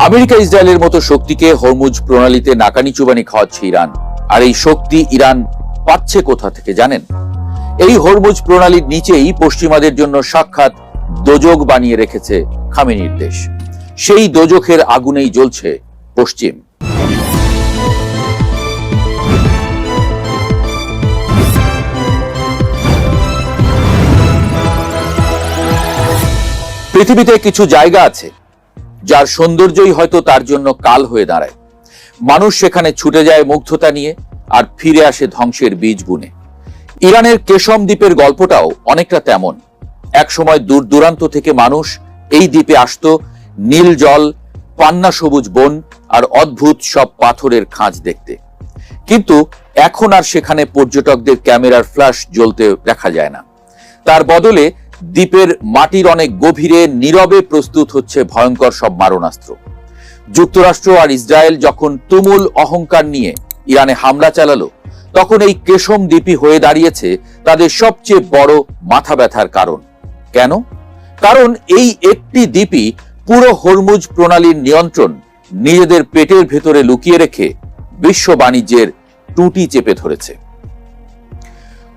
America ইসরায়েলের মতো শক্তিকে হরমুজ প্রণালীতে নাকানি চুবানি খাওয়াচ্ছে ইরান। আর এই শক্তি ইরান পাচ্ছে কোথা থেকে জানেন? এই হরমুজ প্রণালীর নিচেই পশ্চিমাদের জন্য সাক্ষাৎ দোজখ বানিয়ে রেখেছে খামেনির দেশ। সেই দোজখের আগুনেই জ্বলছে পশ্চিম। পৃথিবীতে কিছু জায়গা আছে যার সৌন্দর্যই হয়তো তার জন্য কাল হয়ে দাঁড়ায়। মানুষ সেখানে ছুটে যায় মুগ্ধতা নিয়ে, আর ফিরে আসে ধ্বংসের বীজ বুনে। ইরানের কেশম দ্বীপের গল্পটাও অনেকটা তেমন। এক সময় দূর দূরান্ত থেকে মানুষ এই দ্বীপে আসতো নীল জল, পান্না সবুজ বন আর অদ্ভুত সব পাথরের খাঁজ দেখতে। কিন্তু এখন আর সেখানে পর্যটকদের ক্যামেরার ফ্ল্যাশ জ্বলতে দেখা যায় না। তার বদলে দ্বীপের মাটির অনেক গভীরে নীরবে প্রস্তুত হচ্ছে ভয়ঙ্কর সব মারণাস্ত্র। যুক্তরাষ্ট্র আর ইসরায়েল যখন তুমুল অহংকার নিয়ে ইরানে হামলা চালালো, তখন এই কেশম দ্বীপই হয়ে দাঁড়িয়েছে তাদের সবচেয়ে বড় মাথা ব্যথার কারণ। কেন? কারণ এই একটি দ্বীপই পুরো হরমুজ প্রণালীর নিয়ন্ত্রণ নিজেদের পেটের ভেতরে লুকিয়ে রেখে বিশ্ব বাণিজ্যের টুটি চেপে ধরেছে।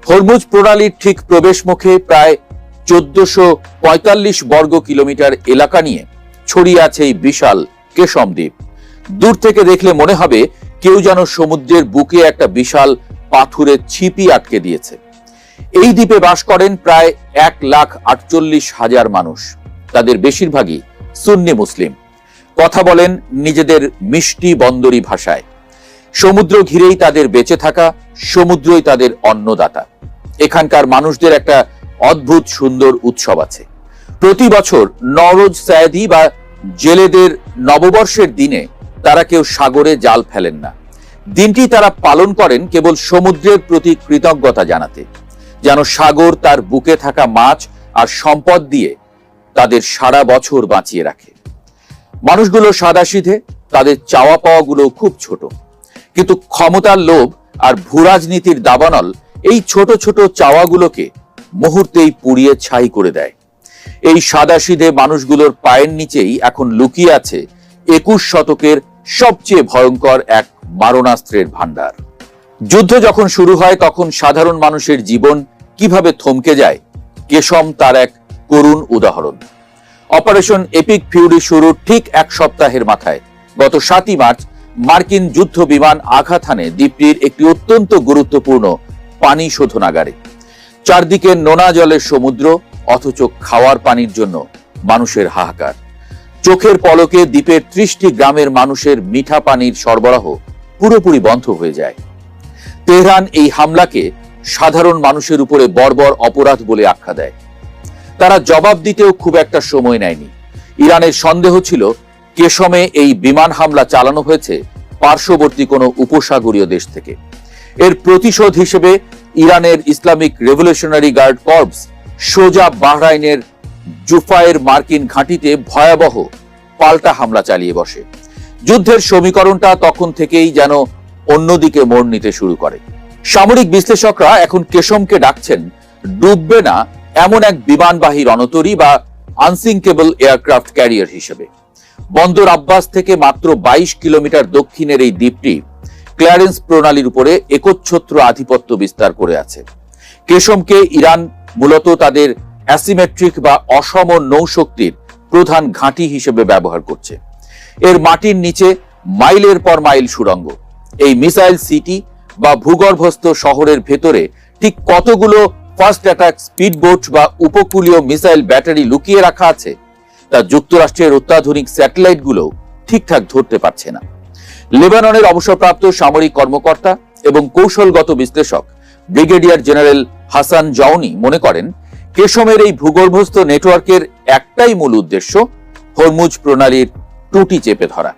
হরমুজ প্রণালীর ঠিক প্রবেশ মুখে প্রায় 1445 বর্গ কিলোমিটার এলাকা নিয়ে ছড়িয়ে আছে এই বিশাল কেশম দ্বীপ। দূর থেকে দেখলে মনে হবে কেউ যেন সমুদ্রের বুকে একটা বিশাল পাথুরের ছিপি আটকে দিয়েছে। এই দ্বীপে বাস করেন প্রায় 1,48,000 মানুষ। তাদের বেশিরভাগই সুন্নি মুসলিম। কথা বলেন নিজেদের মিষ্টি বন্দরী ভাষায়। সমুদ্র ঘিরেই তাদের বেঁচে থাকা, সমুদ্রই তাদের অন্নদাতা। এখানকার মানুষদের একটা অদ্ভুত সুন্দর উৎসব আছে। প্রতি বছর নওরোজ সায়েদি বা জেলেদের নববর্ষের দিনে তারা কেউ সাগরে জাল ফেলেন না। দিনটি তারা পালন করেন কেবল সমুদ্রের প্রতি কৃতজ্ঞতা জানাতে, যেন সাগর তার বুকে থাকা মাছ আর সম্পদ দিয়ে তাদের সারা বছর বাঁচিয়ে রাখে। মানুষগুলো সাদাসিধে, তাদের চাওয়া পাওয়াগুলো খুব ছোট, কিন্তু ক্ষমতার লোভ আর ভূরাজনীতির দাবানল এই ছোট ছোট চাওয়াগুলোকে মুহূর্তেই পুড়িয়ে ছাই করে দেয়। এই সাদাসিধে মানুষগুলোর পায়ের নিচেই এখন লুকিয়ে আছে 21 শতকের সবচেয়ে ভয়ঙ্কর এক মারণাস্ত্রের ভান্ডার। যুদ্ধ যখন শুরু হয় তখন সাধারণ মানুষের জীবন কিভাবে থমকে যায়, কেশম তার এক করুণ উদাহরণ। অপারেশন এপিক ফিউরি শুরুর ঠিক এক সপ্তাহের মাথায় গত 7ই মার্চ মার্কিন যুদ্ধ বিমান আঘাত হানে দ্বীপটির একটি অত্যন্ত গুরুত্বপূর্ণ পানি শোধনাগারে। চারদিকে নোনা জলের সমুদ্র, অথচ খাওয়ার পানির জন্য মানুষের হাহাকার। চোখের পলকে দ্বীপের 30টি গ্রামের মানুষের মিঠা পানির সরবরাহ পুরোপুরি বন্ধ হয়ে যায়। তেহরান এই হামলাকে সাধারণ মানুষের উপরে বর্বর অপরাধ বলে আখ্যা দেয়। তারা জবাব দিতেও খুব একটা সময় নেয়নি। ইরানের সন্দেহ ছিল কেশমে এই বিমান হামলা চালানো হয়েছে পার্শ্ববর্তী কোনো উপসাগরীয় দেশ থেকে। এর প্রতিশোধ হিসেবে ইরানের ইসলামিক রেভলিউশনারি গার্ড কর্পস সোজা বাহরাইনের জুফায়ের মার্কিন ঘাঁটিতে ভয়াবহ পাল্টা হামলা চালিয়ে বসে। যুদ্ধের সমীকরণটা তখন থেকেই যেন অন্যদিকে মোড় নিতে শুরু করে। সামরিক বিশ্লেষকরা এখন কেশমকে ডাকছেন ডুববে না এমন এক বিমানবাহী রণতরী বা আনসিঙ্কেবল এয়ারক্রাফট ক্যারিয়ার হিসেবে। বন্দর আব্বাস থেকে মাত্র 22 কিলোমিটার দক্ষিণের এই দ্বীপটি ক্লিয়ারেন্স প্রণালীর উপরে একচ্ছত্র আধিপত্য বিস্তার করে আছে। কেশমকে ইরান মূলত তাদের অ্যাসিমেট্রিক বা অসম নৌশক্তির প্রধান ঘাঁটি হিসেবে ব্যবহার করছে। এর মাটির নিচে মাইলের পর মাইল সুড়ঙ্গ। এই মিসাইল সিটি বা ভূগর্ভস্থ শহরের ভেতরে ঠিক কতগুলো ফার্স্ট অ্যাটাক স্পিডবোট বা উপকূলীয় মিসাইল ব্যাটারি লুকিয়ে রাখা আছে তা যুক্তরাষ্ট্রের অত্যাধুনিক স্যাটেলাইটগুলো ঠিকঠাক ধরতে পারছে না। লেবাননের অবসরপ্রাপ্ত সামরিক কর্মকর্তা এবং কৌশলগত বিশ্লেষক ব্রিগেডিয়ার জেনারেল হাসান জাউনি মনে করেন কেশমের এই ভূগর্ভস্থ নেটওয়ার্কের একটাই মূল উদ্দেশ্য হরমুজ প্রণালীর টুটি চেপে ধরা।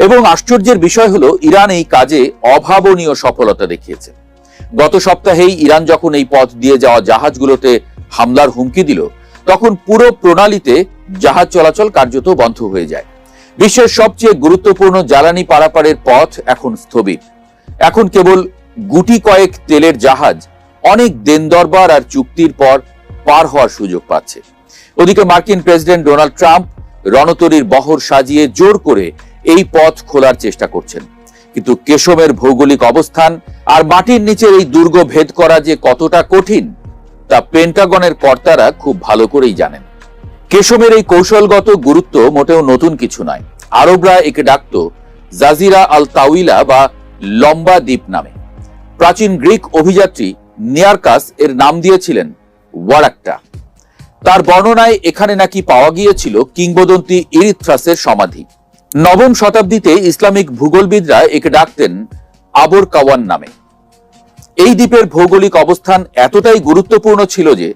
এবং আশ্চর্যের বিষয় হলো ইরান এই কাজে অভাবনীয় সফলতা দেখিয়েছে। গত সপ্তাহেই ইরান যখন এই পথ দিয়ে যাওয়া জাহাজগুলোতে হামলার হুমকি দিল, তখন পুরো প্রণালীতে জাহাজ চলাচল কার্যত বন্ধ হয়ে যায়। বিশ্বের সবচেয়ে গুরুত্বপূর্ণ জ্বালানি পারাপারের পথ এখন স্থবির। এখন কেবল গুটি কয়েক তেলের জাহাজ অনেক দেনদরবার আর চুক্তির পর পার হওয়ার সুযোগ পাচ্ছে। ওদিকে মার্কিন প্রেসিডেন্ট ডোনাল্ড ট্রাম্প রণতরীর বহর সাজিয়ে জোর করে এই পথ খোলার চেষ্টা করছেন। কিন্তু কেশমের ভৌগোলিক অবস্থান আর মাটির নিচের এই দুর্গ ভেদ করা যে কতটা কঠিন তা পেন্টাগনের কর্তারা খুব ভালো করেই জানেন। কেশমের এই কৌশলগত গুরুত্ব মোটেও নতুন কিছু নয়। আরবরা একে ডাকত জাজিরা আল তাউইলা বা লম্বা দ্বীপ নামে। প্রাচীন গ্রিক অভিযাত্রী নিয়ারকাস এর নাম দিয়েছিলেন ওয়ারাক্টা। তার বর্ণনায় এখানে নাকি পাওয়া গিয়েছিল কিংবদন্তি ইরিথ্রাসের সমাধি। নবম শতাব্দীতে ইসলামিক ভূগোলবিদরা একে ডাকতেন আবর কাওয়ান নামে। এই দ্বীপের ভৌগোলিক অবস্থান এতটাই গুরুত্বপূর্ণ ছিল যে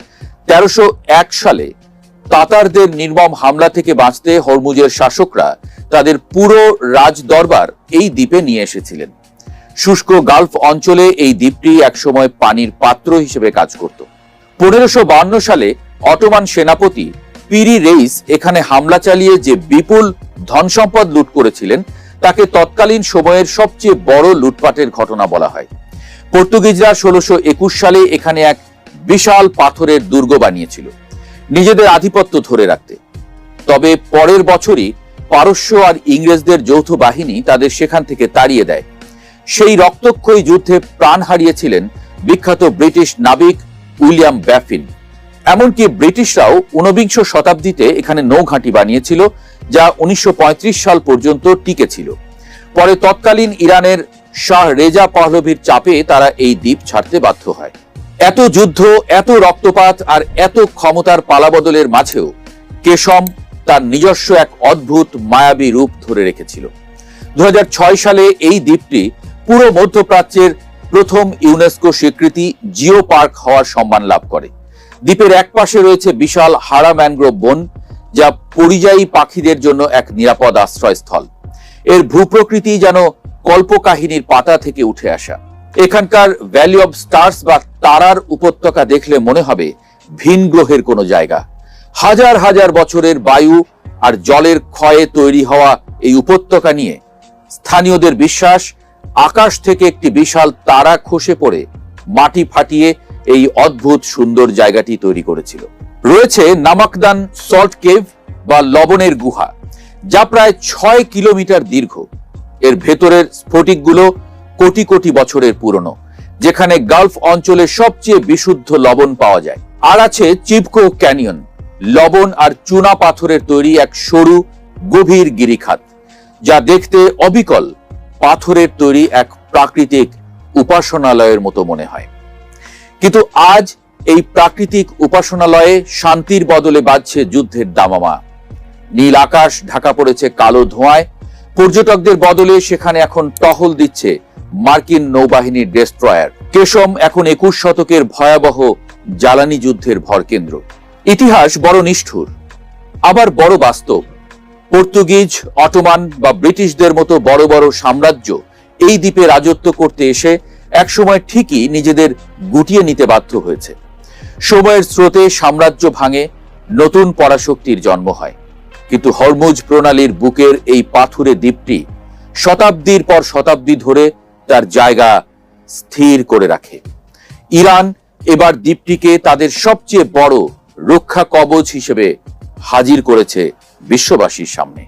1301 সালে তাতারদের নির্মম হামলা থেকে বাঁচতে হরমুজের শাসকরা তাদের পুরো রাজদরবার এই দ্বীপে নিয়ে এসেছিলেন। শুষ্ক গালফ অঞ্চলে এই দ্বীপটি একসময় পানির পাত্র হিসেবে কাজ করত। 1552 সালে অটোমান সেনাপতি পিরি রেইস এখানে হামলা চালিয়ে যে বিপুল ধনসম্পদ লুট করেছিলেন তাকে তৎকালীন সময়ের সবচেয়ে বড় লুটপাটের ঘটনা বলা হয়। পর্তুগিজরা 1621 সালে এখানে এক বিশাল পাথরের দুর্গ বানিয়েছিল নিজেদের আধিপত্য ধরে রাখতে। তবে পরের বছরই পারস্য আর ইংরেজদের যৌথ বাহিনী তাদের সেখান থেকে তাড়িয়ে দেয়। সেই রক্তক্ষয়ী যুদ্ধে প্রাণ হারিয়েছিলেন বিখ্যাত ব্রিটিশ নাবিক উইলিয়াম ব্যাফিন। এমনকি ব্রিটিশরাও 19 শতাব্দীতে এখানে নৌঘাঁটি বানিয়েছিল, যা 1935 সাল পর্যন্ত টিকে ছিল। পরে তৎকালীন ইরানের শাহ রেজা পাহলভীর চাপে তারা এই দ্বীপ ছাড়তে বাধ্য হয়। এত যুদ্ধ, এত রক্তপাত আর এত ক্ষমতার পালাবদলের মাঝেও কেশম তার নিজস্ব এক অদ্ভুত মায়াবী রূপ ধরে রেখেছিল। 2006 সালে এই দ্বীপটি পুরো মধ্যপ্রাচ্যের প্রথম ইউনেস্কো স্বীকৃতি জিও পার্ক হওয়ার সম্মান লাভ করে। দ্বীপের এক পাশে রয়েছে বিশাল হারা ম্যানগ্রোভ বন, যা পরিযায়ী পাখিদের জন্য এক নিরাপদ আশ্রয়স্থল। এর ভূপ্রকৃতি যেন কল্পকাহিনীর পাতা থেকে উঠে আসা। এখানকার ভ্যালি অব স্টার্স বা তারার উপত্যকা দেখলে মনে হবে ভিন গ্রহের কোনো জায়গা। হাজার হাজার বছরের বায়ু আর জলের ক্ষয়ে তৈরি হওয়া এই উপত্যকা নিয়ে স্থানীয়দের বিশ্বাস, আকাশ থেকে একটি বিশাল তারা খসে পড়ে মাটি ফাটিয়ে এই অদ্ভুত সুন্দর জায়গাটি তৈরি করেছিল। রয়েছে নামাকদান সল্ট কেভ বা লবণের গুহা, যা প্রায় 6 কিলোমিটার দীর্ঘ। এর ভেতরের স্ফটিকগুলো কোটি কোটি বছরের পুরনো, যেখানে গালফ অঞ্চলের সবচেয়ে বিশুদ্ধ লবণ পাওয়া যায়। আর আছে চিপকো ক্যানিয়ন, লবণ আর চুনা পাথরের তৈরি এক সরু গভীর গিরিখাত, যা দেখতে অবিকল পাথরের তৈরি এক প্রাকৃতিক উপাসনালয়ের মতো মনে হয়। কিন্তু আজ এই প্রাকৃতিক উপাসনালয়ে শান্তির বদলে বাজছে যুদ্ধের দামামা। নীল আকাশ ঢাকা পড়েছে কালো ধোঁয়ায়। পর্যটকদের বদলে সেখানে এখন টহল দিচ্ছে মার্কিন নৌবাহিনীর ডেস্ট্রয়ার। কেশম এখন 21 শতকের ভয়াবহ জ্বালানি যুদ্ধের ভরকেন্দ্র। ইতিহাস বড় নিষ্ঠুর, আবার বড় বাস্তব। পর্তুগিজ, অটোমান বা ব্রিটিশদের মতো বড় বড় সাম্রাজ্য এই দ্বীপে রাজত্ব করতে এসে একসময় ঠিকই নিজেদের গুটিয়ে নিতে বাধ্য হয়েছে। সময়ের স্রোতে সাম্রাজ্য ভাঙে, নতুন পরাশক্তির জন্ম হয়। কিন্তু হরমুজ প্রণালীর বুকের এই পাথুরে দ্বীপটি শতাব্দীর পর শতাব্দী ধরে তার জায়গা স্থির করে রাখে। ইরান এবার দ্বীপটিকে তাদের সবচেয়ে বড় রক্ষা কবচ হিসেবে হাজির করেছে বিশ্ববাসীর সামনে।